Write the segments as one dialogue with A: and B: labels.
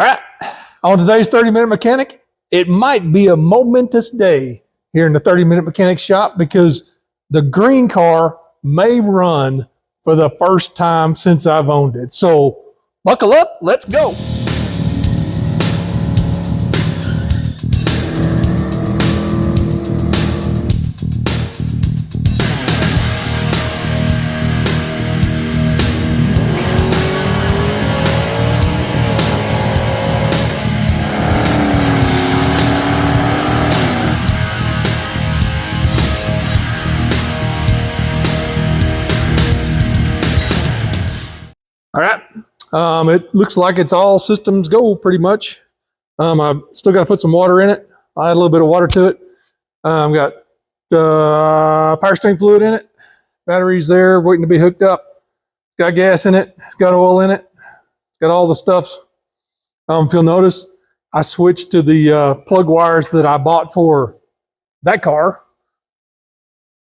A: All right, on today's 30-Minute Mechanic, it might be a momentous day here in the 30-Minute Mechanic shop because the green car may run for the first time since I've owned it. So buckle up, let's go. All right, it looks like it's all systems go pretty much. I've still got to put some water in it. I add a little bit of water to it. I've got power steering fluid in it. Batteries there waiting to be hooked up. It's got gas in it. It's got oil in it. It's got all the stuff. If you'll notice, I switched to the plug wires that I bought for that car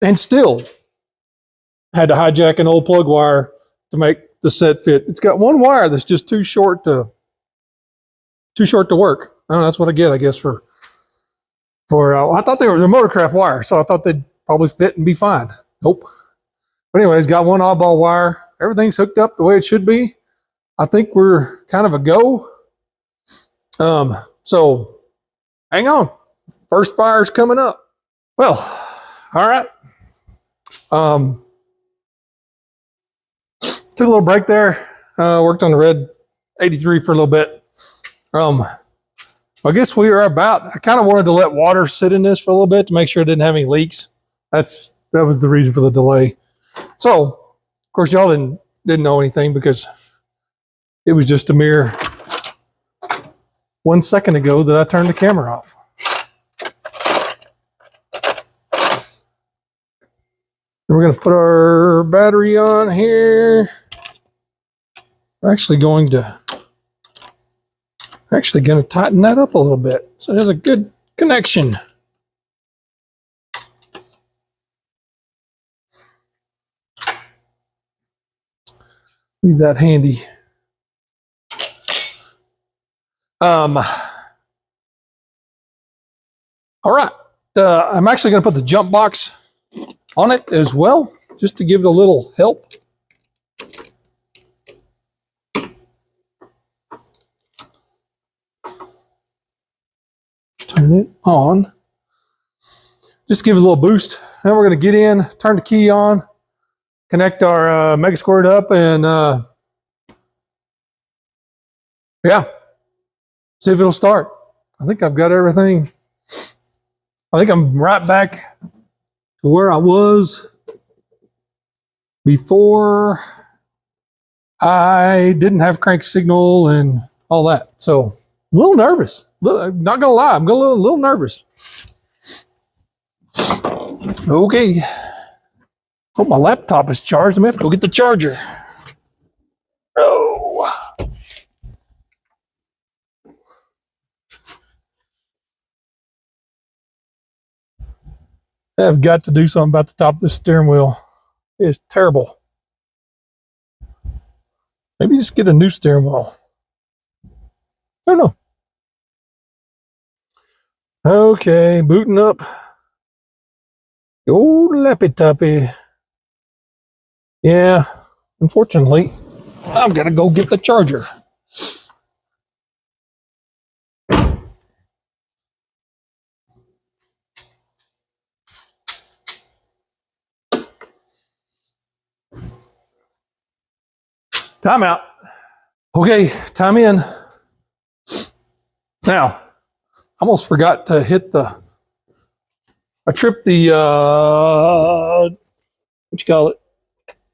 A: and still had to hijack an old plug wire to make the set fit. It's got one wire that's just too short to work. I don't know, that's what I get, I guess, for I thought they were motorcraft wire, so I thought they'd probably fit and be fine. Nope. But anyways, got one oddball wire. Everything's hooked up the way it should be. I think we're kind of a go. So hang on. First fire's coming up. Well, all right. Took a little break there. Worked on the Red 83 for a little bit. I guess we were I kind of wanted to let water sit in this for a little bit to make sure it didn't have any leaks. That was the reason for the delay. So, of course, y'all didn't know anything because it was just a mere 1 second ago that I turned the camera off. We're going to put our battery on here. We're actually going to tighten that up a little bit so it has a good connection. Leave that handy. All right. I'm actually going to put the jump box on it as well, just to give it a little help. Turn it on. Just give it a little boost. Then we're going to get in, turn the key on, connect our Mega Squirt up, and yeah, see if it'll start. I think I've got everything. I think I'm right back to where I was before I didn't have crank signal and all that. So a little nervous. Not gonna lie, I'm a little nervous. Okay. Hope my laptop is charged. I'm gonna have to go get the charger. Oh. I've got to do something about the top of this steering wheel. It's terrible. Maybe just get a new steering wheel. I don't know. Okay, booting up. Old lappy tappy. Yeah, unfortunately, I've got to go get the charger. Time out. Okay, time in. Now, I almost forgot to hit I tripped the,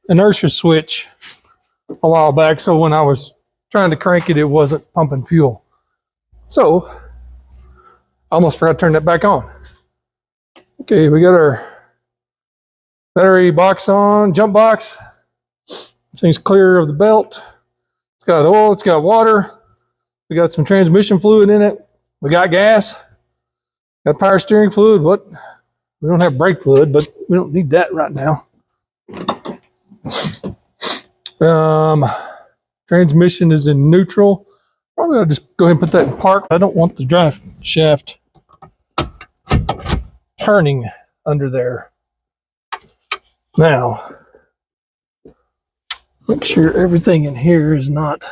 A: inertia switch a while back. So when I was trying to crank it, it wasn't pumping fuel. So I almost forgot to turn that back on. Okay, we got our battery box on, jump box. Things clear of the belt. It's got oil, it's got water. We got some transmission fluid in it. We got gas. Got power steering fluid. We don't have brake fluid, but we don't need that right now. Transmission is in neutral. Probably ought to just go ahead and put that in park. I don't want the drive shaft turning under there. Now, make sure everything in here is not...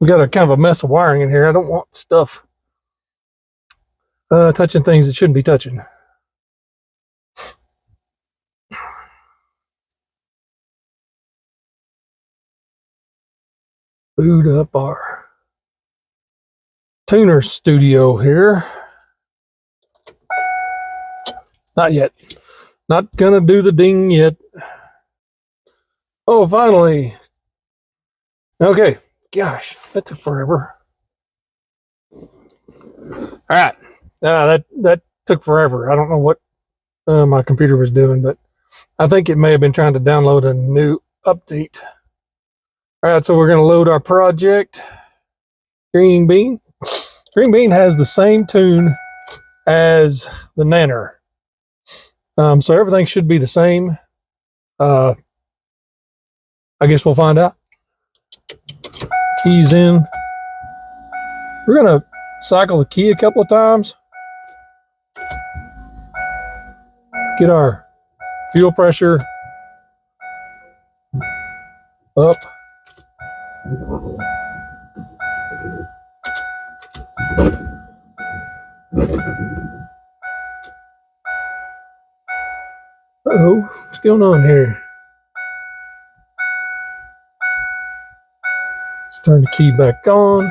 A: We got a kind of a mess of wiring in here. I don't want stuff touching things that shouldn't be touching. Boot up our tuner studio here. Not yet. Not gonna do the ding yet. Oh, finally. Okay. Gosh, that took forever. All right. That took forever. I don't know what my computer was doing, but I think it may have been trying to download a new update. All right, so we're going to load our project. Greenbean. Greenbean has the same tune as the Nanner. So everything should be the same. I guess we'll find out. Keys in. We're going to cycle the key a couple of times. Get our fuel pressure up. Uh-oh, what's going on here? Let's turn the key back on.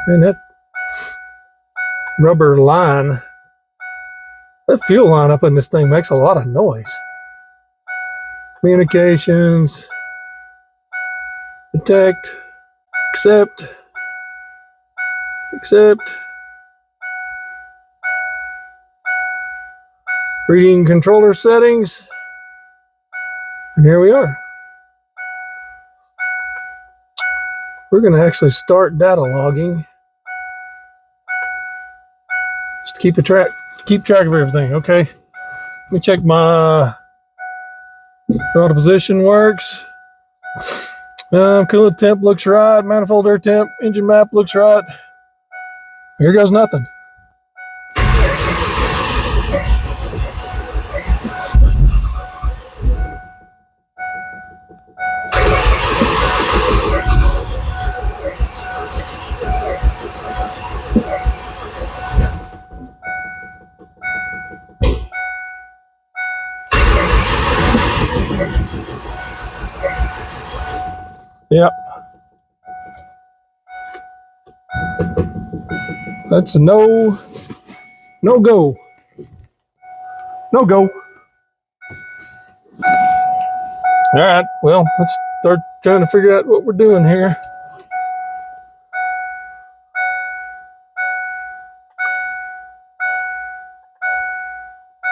A: And that rubber line, that fuel line up in this thing makes a lot of noise. Communications, detect, accept, reading controller settings, and here we are. We're going to actually start data logging. Just to keep track of everything. Okay, let me check my auto position works. Coolant temp looks right. Manifold air temp. Engine map looks right. Here goes nothing. Yep. That's a no go. No go. All right, well, let's start trying to figure out what we're doing here.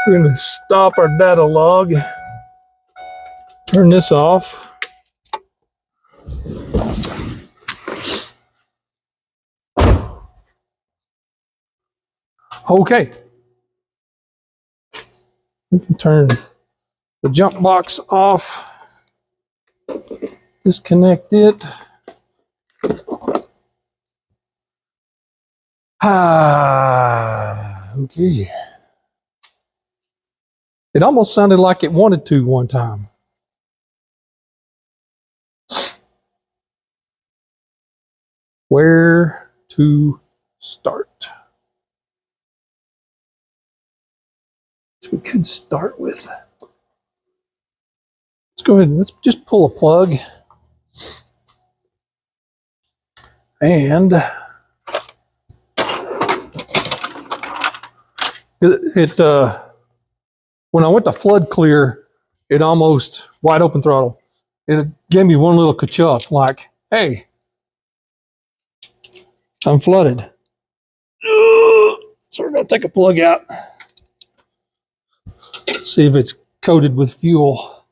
A: We're going to stop our data log. Turn this off. Okay. We can turn the jump box off. Disconnect it. Okay. It almost sounded like it wanted to one time. Where to start? So we could start with, let's go ahead and let's just pull a plug. And when I went to flood clear, it almost wide open throttle. It gave me one little ka-chuff, like, hey, I'm flooded. So we're going to take a plug out. See if it's coated with fuel.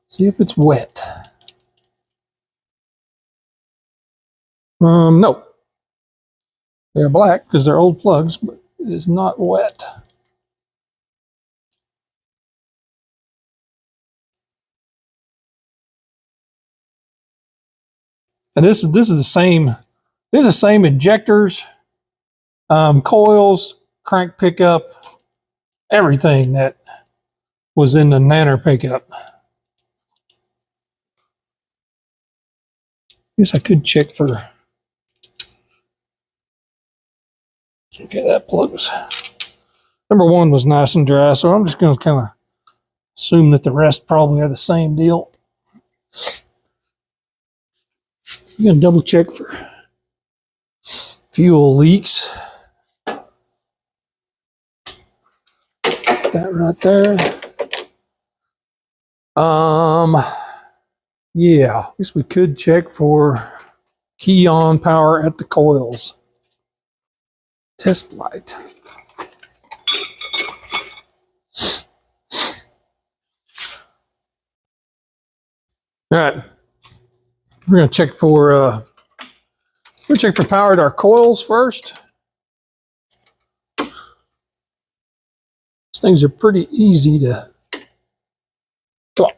A: See if it's wet. No. They're black because they're old plugs, but it is not wet. And this is the same. These are the same injectors, coils, crank pickup, everything that was in the Nanner pickup. Guess I could check for. Okay, that plugs. Number one was nice and dry, so I'm just going to kind of assume that the rest probably are the same deal. I'm going to double check for fuel leaks. That right there. Yeah, I guess we could check for key on power at the coils. Test light. All right, we're gonna check for power at our coils first. These things are pretty easy to. Come on.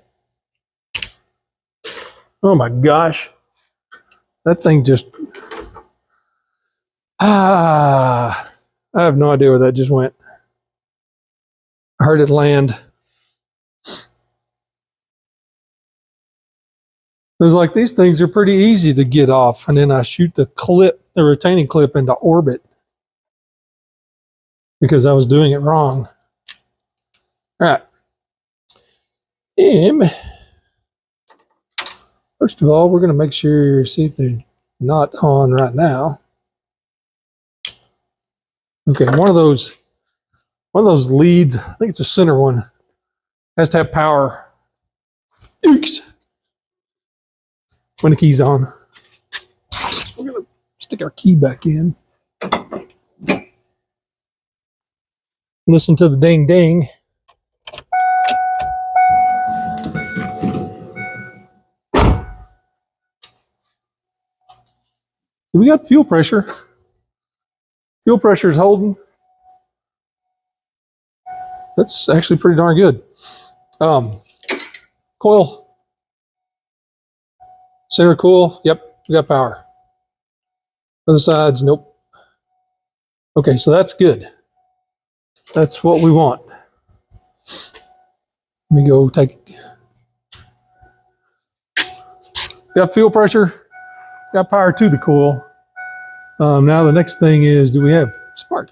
A: Oh my gosh, that thing just. I have no idea where that just went. I heard it land. It was like these things are pretty easy to get off, and then I shoot the retaining clip into orbit because I was doing it wrong. All right. First of all, we're going to make sure, see if they're not on right now. Okay, one of those leads, I think it's a center one, has to have power. Oops. When the key's on. We're going to stick our key back in. Listen to the ding ding. We got fuel pressure. Fuel pressure is holding. That's actually pretty darn good. Coil. Center coil, yep, we got power. Other sides, nope. Okay, so that's good. That's what we want. Let me go take. Got fuel pressure, got power to the coil. Now the next thing is, do we have spark?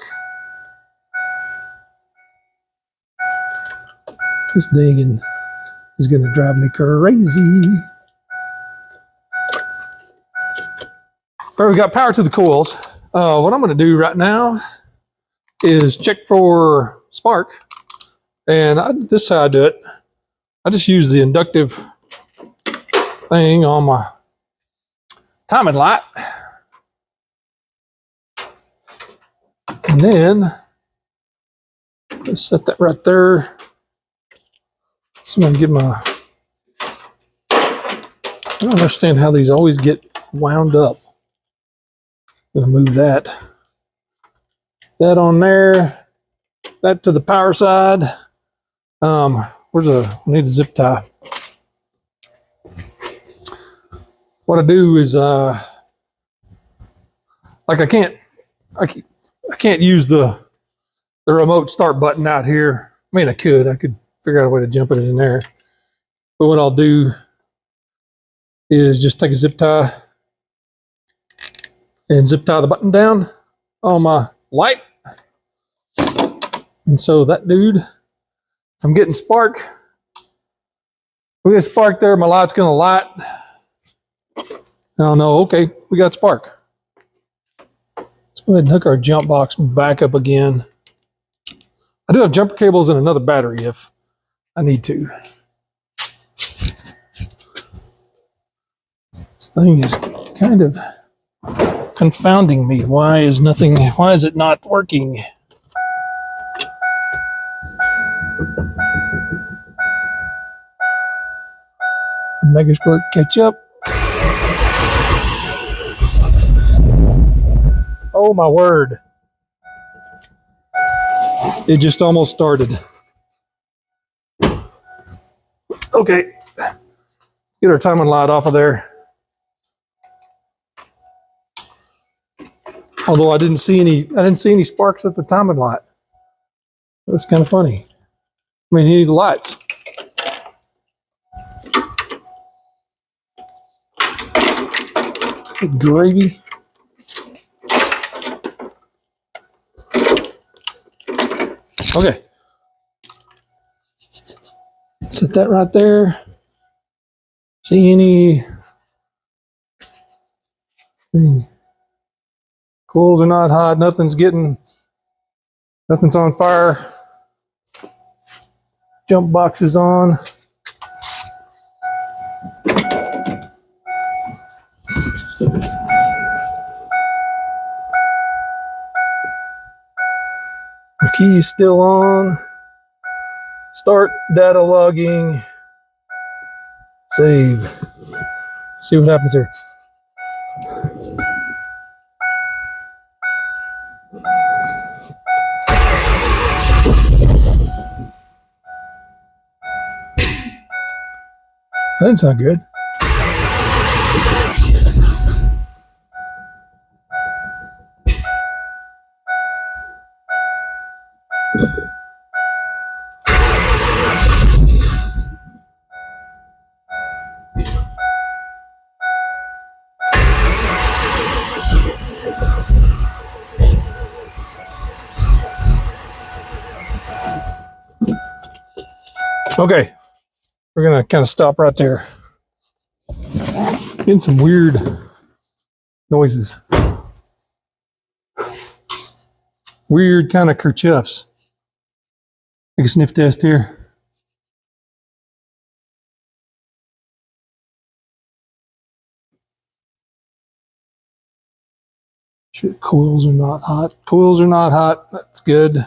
A: This dinging is going to drive me crazy. All right, we got power to the coils. What I'm going to do right now is check for spark. And this is how I do it. I just use the inductive thing on my timing light. And then, let's set that right there. So I'm going to get my, I don't understand how these always get wound up. I'm going to move that on there, that to the power side. I need a zip tie. What I do is, like I can't use the remote start button out here. I mean, I could figure out a way to jump it in there. But what I'll do is just take a zip tie and zip tie the button down on my light. And so that dude, if I'm getting spark, we get spark there, my light's gonna light. And I'll know, okay, we got spark. Let's go ahead and hook our jump box back up again. I do have jumper cables and another battery if I need to. This thing is kind of confounding me. Why is it not working? Mega Squirt catch up. Oh my word. It just almost started. Okay. Get our timing light off of there. Although I didn't see any sparks at the timing light. That was kind of funny. I mean, you need the lights. Good gravy. Okay. Set that right there. See anything? Coils are not hot. Nothing's on fire. Jump box is on. The key is still on. Start data logging. Save. See what happens here. That didn't sound good. Okay, we're gonna kind of stop right there. Getting some weird noises. Weird kind of kerchuffs. Take a sniff test here. Shit, coils are not hot. Coils are not hot. That's good.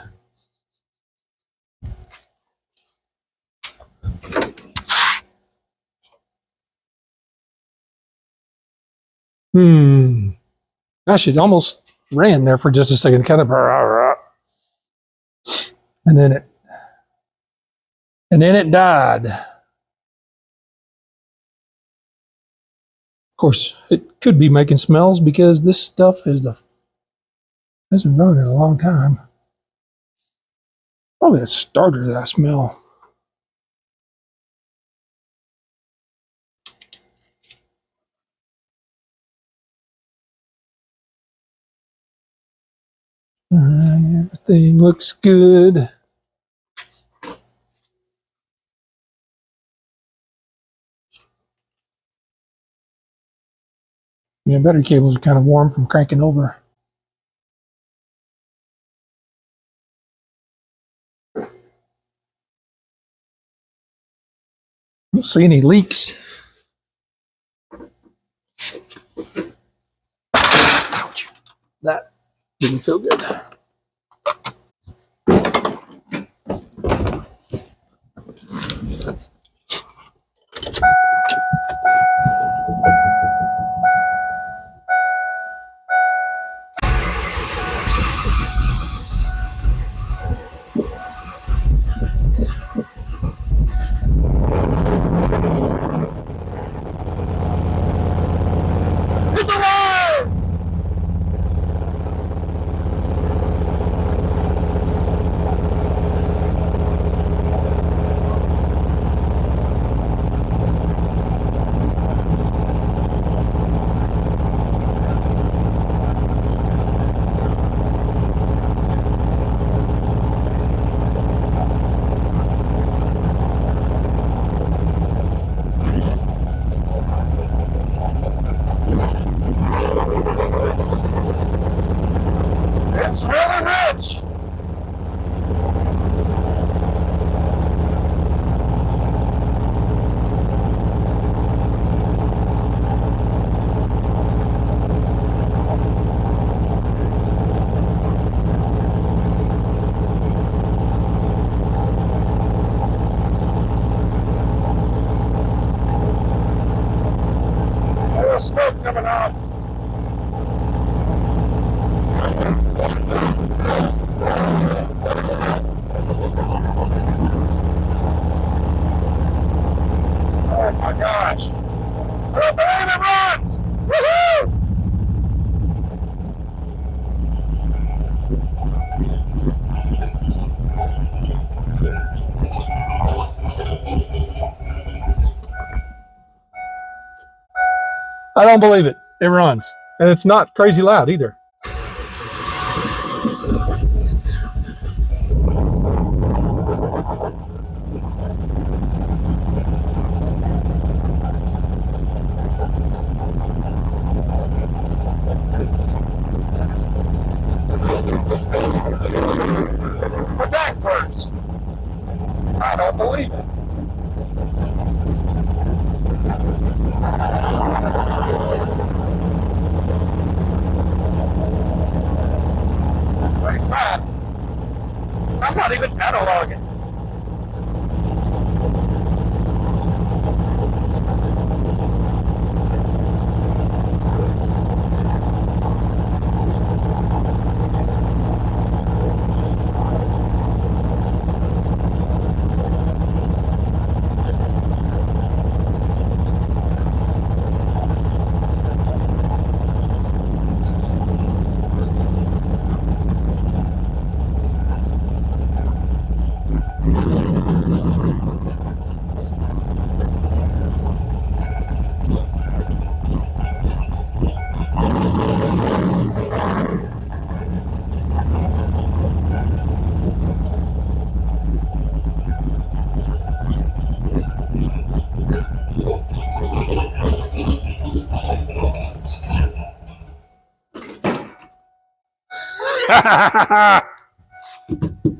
A: Gosh, it almost ran there for just a second, kind of, and then it died. Of course, it could be making smells because this stuff hasn't run in a long time. Probably a starter that I smell. And everything looks good. Yeah, battery cables are kind of warm from cranking over. Don't see any leaks. Ouch. That didn't feel good. It's alive! I don't believe it. It runs. And it's not crazy loud either. But that works. I don't believe it. Very fat. I'm not even cataloging.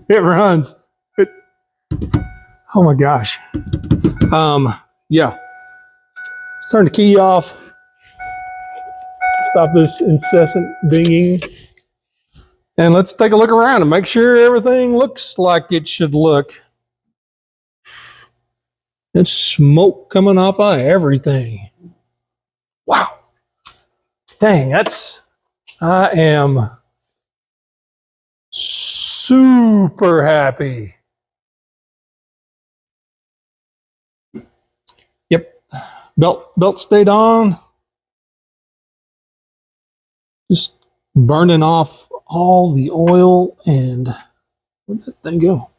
A: It runs. Oh my gosh. Yeah. Let's turn the key off. Stop this incessant dinging. And let's take a look around and make sure everything looks like it should look. There's smoke coming off of everything. Wow. Dang, I am super happy. Yep. Belt stayed on. Just burning off all the oil and where'd that thing go?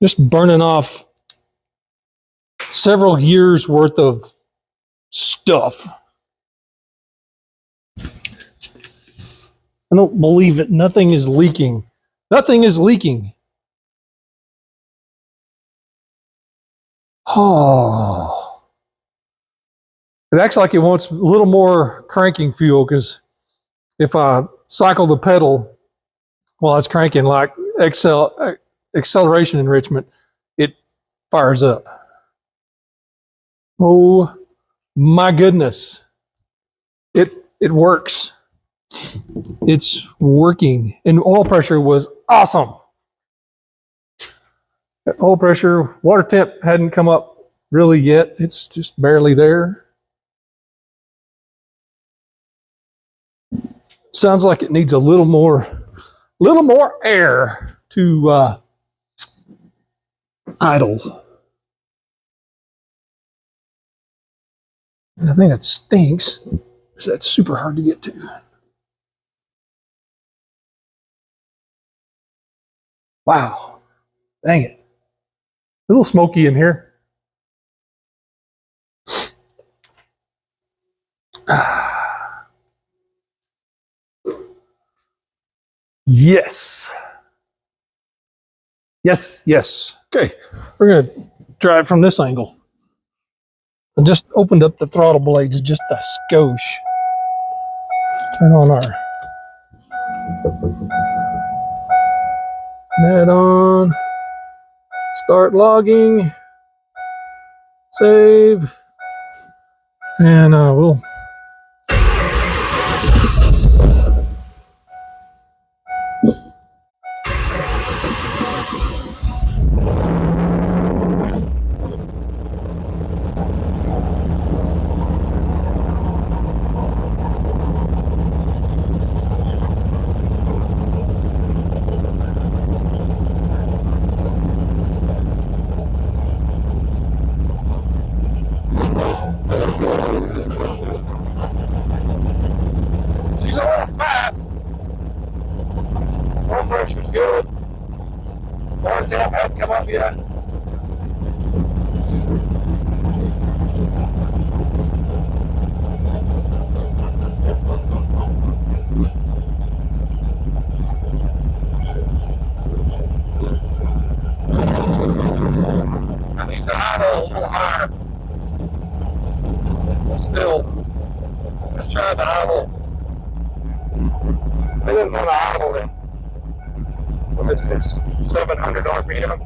A: Just burning off several years worth of stuff. I don't believe it. Nothing is leaking. Nothing is leaking. Oh. It acts like it wants a little more cranking fuel because if I cycle the pedal while it's cranking like acceleration enrichment, it fires up. Oh my goodness. It works. It's working. And oil pressure was awesome. Oil pressure, water temp hadn't come up really yet. It's just barely there. Sounds like it needs a little more air to idle. And the thing that stinks is that's super hard to get to. Wow. Dang it. A little smoky in here. Yes. Yes, yes. Okay, we're going to try it from this angle. I just opened up the throttle blades just a skosh. Turn on our net on. Start logging. Save. And we'll Oil pressure's good. Water temp hasn't come up yet. I need to idle a little higher. Still, let's try to idle. I didn't want to idle it. It's 700 RPM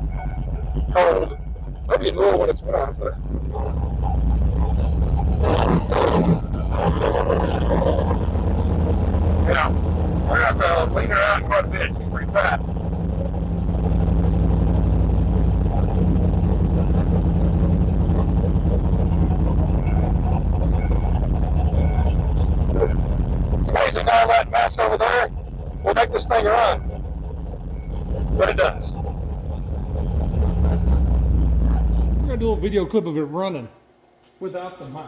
A: cold. Maybe it will when it's warm, but you know, I got to clean her out quite a bit. She's pretty fat. It's amazing all that mess over there will make this thing run. But it does. I'm gonna do a video clip of it running without the mic.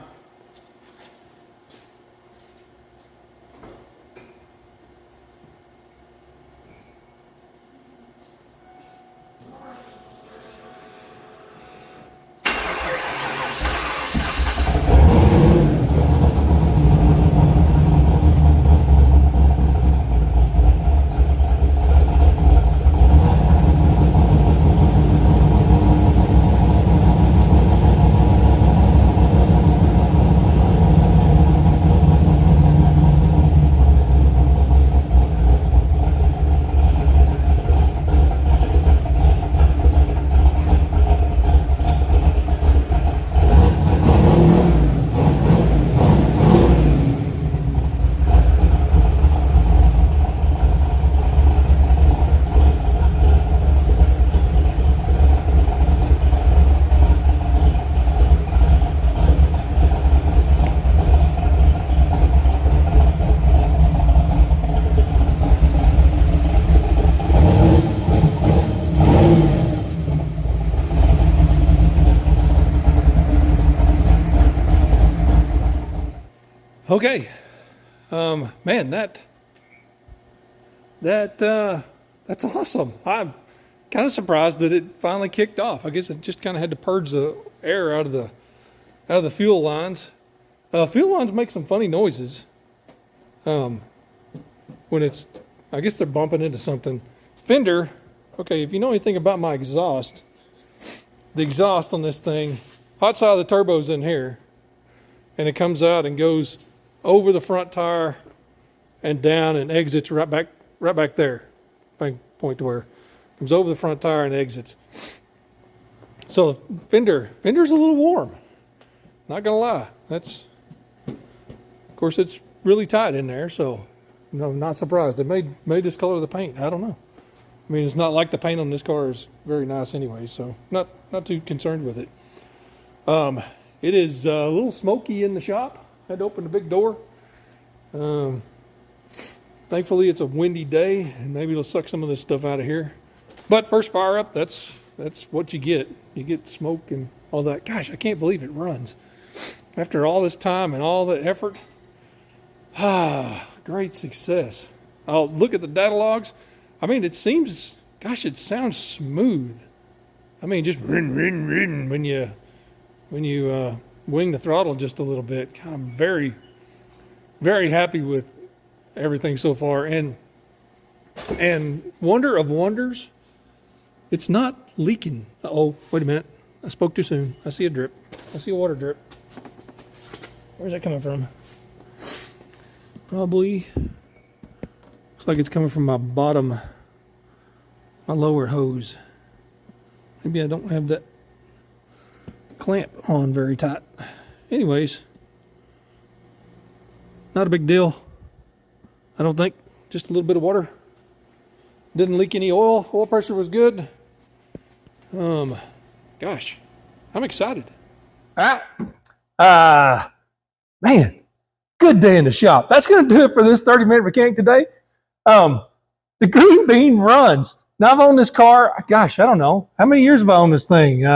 A: Okay, man, that's awesome. I'm kind of surprised that it finally kicked off. I guess it just kind of had to purge the air out of the fuel lines. Fuel lines make some funny noises when it's, I guess they're bumping into something. Fender, okay, if you know anything about my exhaust, the exhaust on this thing, hot side of the turbo's in here, and it comes out and goes over the front tire and down and exits right back there. If I can point to where it comes over the front tire and exits. So Fender's a little warm. Not gonna lie. That's, of course, it's really tight in there, so I'm not surprised. They made this color of the paint. I don't know. I mean, it's not like the paint on this car is very nice anyway, so not too concerned with it. It is a little smoky in the shop. Had to open the big door. Thankfully, it's a windy day, and maybe it'll suck some of this stuff out of here. But first fire up, that's what you get. You get smoke and all that. Gosh, I can't believe it runs. After all this time and all the effort, great success. I'll look at the data logs. I mean, it seems, gosh, it sounds smooth. I mean, just rin when you wing the throttle just a little bit. I'm very, very happy with everything so far. And wonder of wonders, it's not leaking. Oh, wait a minute. I spoke too soon. I see a drip. I see a water drip. Where's that coming from? Probably, looks like it's coming from my lower hose. Maybe I don't have that clamp on very tight. Anyways, not a big deal. I don't think. Just a little bit of water. Didn't leak any oil. Oil pressure was good. Gosh, I'm excited. Man, good day in the shop. That's going to do it for this 30-minute mechanic today. The Greenbean runs. Now I've owned this car, gosh, I don't know. How many years have I owned this thing? 3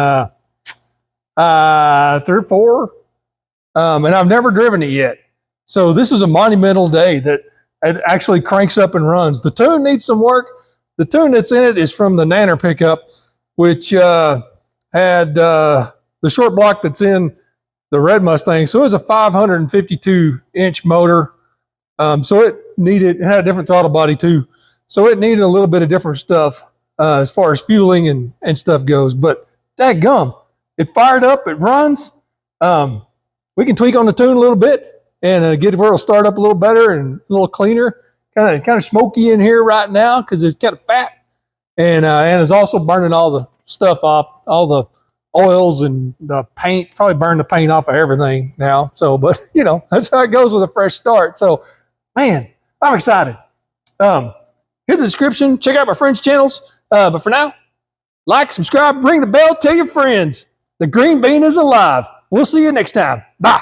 A: or 4. And I've never driven it yet. So this is a monumental day that it actually cranks up and runs. The tune needs some work, the tune that's in it is from the Nanner pickup, which had the short block that's in the red Mustang. So it was a 552-inch motor. So it had a different throttle body too. So it needed a little bit of different stuff as far as fueling and stuff goes. But dadgum, it fired up, it runs. We can tweak on the tune a little bit and get where it'll start up a little better and a little cleaner. Kind of smoky in here right now because it's kind of fat, and it's also burning all the stuff off, all the oils and the paint. Probably burn the paint off of everything now. So, but you know, that's how it goes with a fresh start. So, man, I'm excited. Hit the description, check out my friends' channels. But for now, like, subscribe, ring the bell, tell your friends. The Greenbean is alive. We'll see you next time. Bye.